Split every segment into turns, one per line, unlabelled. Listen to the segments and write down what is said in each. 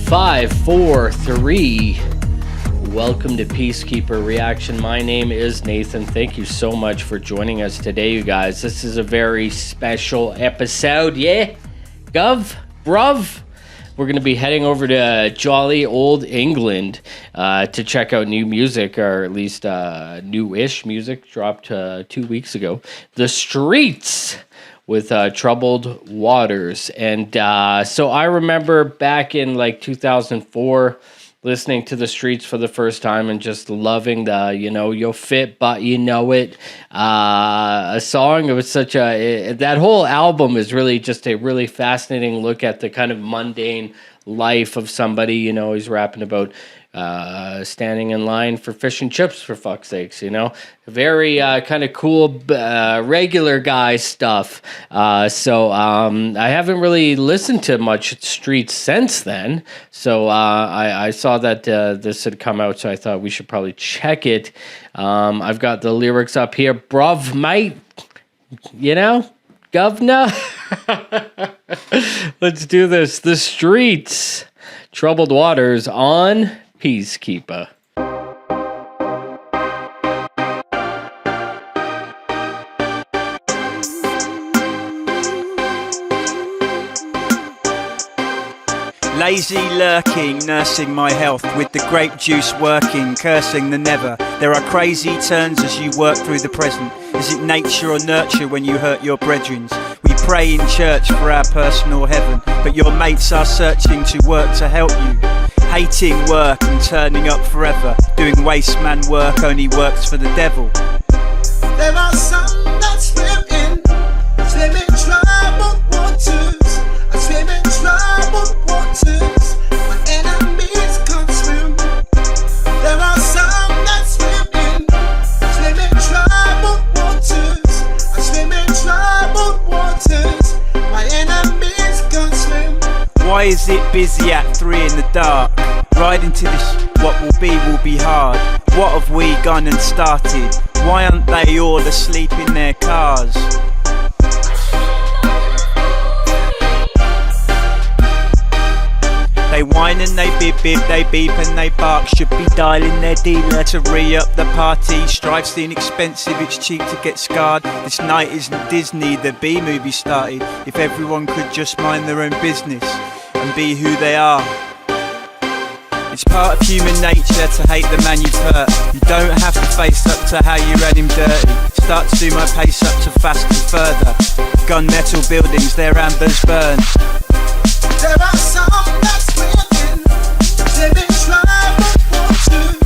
5, 4, 3. Welcome to PeaceKeeper Reaction. My name is Nathan. Thank you so much for joining us today, you guys. This is a very special episode, yeah? Bruv. We're going to be heading over to jolly old England to check out new music, or at least new-ish music dropped 2 weeks ago. The Streets with Troubled Waters. And so I remember back in like 2004 listening to The Streets for the first time and just loving the, you'll fit, but you know it, a song. It was that whole album is really just a really fascinating look at the kind of mundane life of somebody. He's rapping about standing in line for fish and chips, for fuck's sakes, very kind of cool, regular guy stuff. So I haven't really listened to much Streets since then. So I saw that this had come out, so I thought we should probably check it. I've got the lyrics up here. Bruv, mate, governor. Let's do this. The Streets, Troubled Waters on PeaceKeeper.
Lazy lurking, nursing my health with the grape juice working, cursing the never. There are crazy turns as you work through the present. Is it nature or nurture when you hurt your brethren? We pray in church for our personal heaven, but your mates are searching to work to help you. Hating work and turning up forever, doing waste man work only works for the devil.
There are some that swim in troubled waters. I swim in troubled waters. My enemies can't swim. There are some that swim in troubled waters. I swim in troubled waters. My enemies can't swim.
Why is it busy at 3 in the dark? Riding to this, what will be hard. What have we gone and started? Why aren't they all asleep in their cars? They whine and they bib, they beep and they bark. Should be dialing their dealer to re-up the party. Strife's inexpensive, it's cheap to get scarred. This night isn't Disney, the B-movie started. If everyone could just mind their own business and be who they are. It's part of human nature to hate the man you've hurt. You don't have to face up to how you ran him dirty. Start to do my pace up to fast and further. Gunmetal buildings, their ambers burn.
There are some that swim in troubled waters.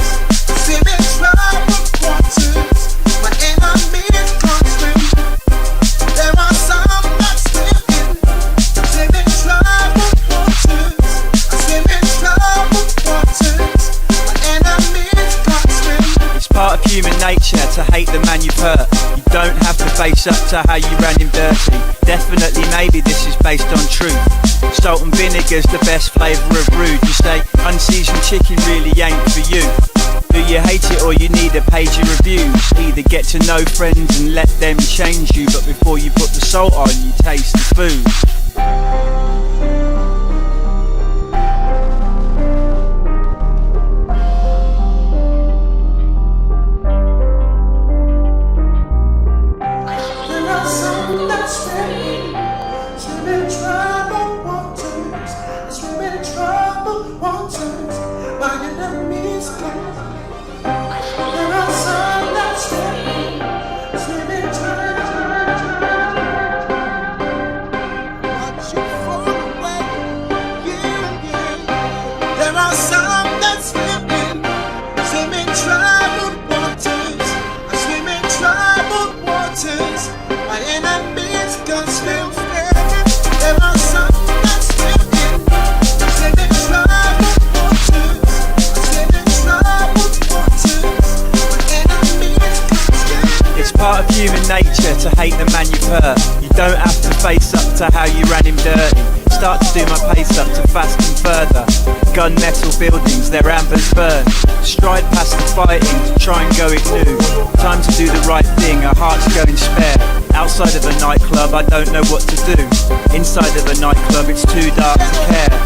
Swim in troubled waters. My enemies can't swim. There are some that swim in troubled waters. I swim in troubled waters. My enemies can't swim.
It's part of human nature to hate the man you've hurt. You don't have to face up to how you ran him dirty. Definitely, maybe this is based on truth. Salt and vinegar's the best flavour of rude. You say unseasoned chicken really ain't for you. Do you hate it or you need a page of reviews? Either get to know friends and let them change you, but before you put the salt on, you taste the food. Part of human nature to hate the man you've hurt. You don't have to face up to how you ran him dirty. Start to do my pace up to fast and further. Gunmetal buildings, their ambers burn. Stride past the fighting to try and go it new. Time to do the right thing, our hearts going spare. Outside of a nightclub, I don't know what to do. Inside of a nightclub, it's too dark to care.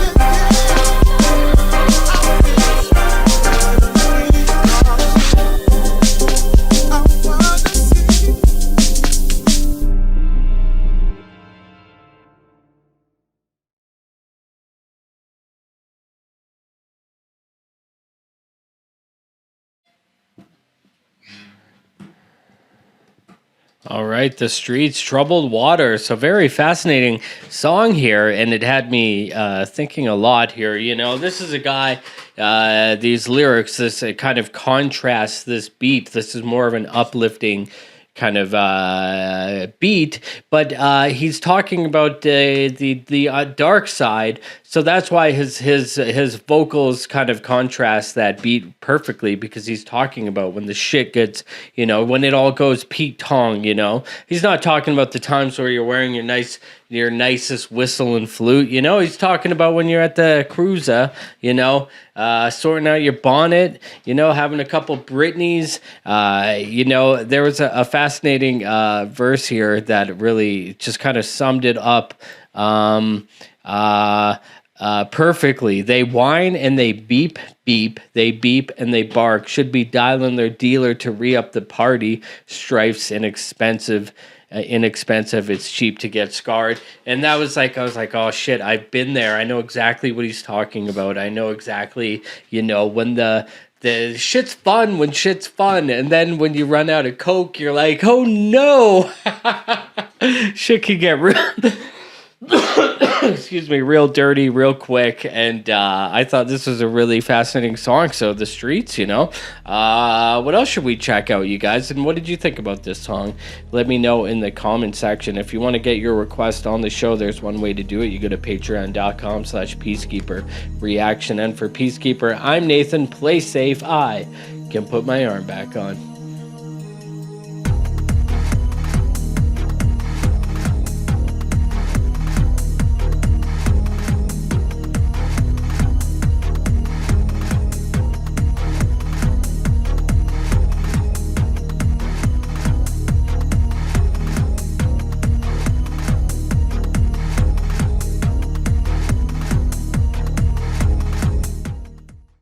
All right, The Streets, Troubled Water. So very fascinating song here, and it had me thinking a lot here. You know, this is a guy, these lyrics, this kind of contrasts this beat. This is more of an uplifting kind of beat, but he's talking about the dark side. So that's why his vocals kind of contrast that beat perfectly, because he's talking about when the shit gets, you know, when it all goes Pete Tong, you know. He's not talking about the times where you're wearing your nicest whistle and flute, you know. He's talking about when you're at the cruiser, you know, sorting out your bonnet, you know, having a couple Britneys. You know, there was a fascinating verse here that really just kind of summed it up perfectly. They whine and they beep, beep, they beep and they bark. Should be dialing their dealer to re-up the party. Strife's inexpensive, it's cheap to get scarred. And that was like, I was like, oh shit, I've been there. I know exactly what he's talking about. I know exactly, you know, when the shit's fun, when shit's fun, and then when you run out of coke, you're like, oh no. Shit can get real excuse me, real dirty real quick. And I thought this was a really fascinating song. So The Streets, you know, what else should we check out, you guys? And what did you think about this song? Let me know in the comment section. If you want to get your request on the show, there's one way to do it. You go to patreon.com/PeaceKeeper reaction. And for PeaceKeeper, I'm Nathan. Play safe. I can put my arm back on.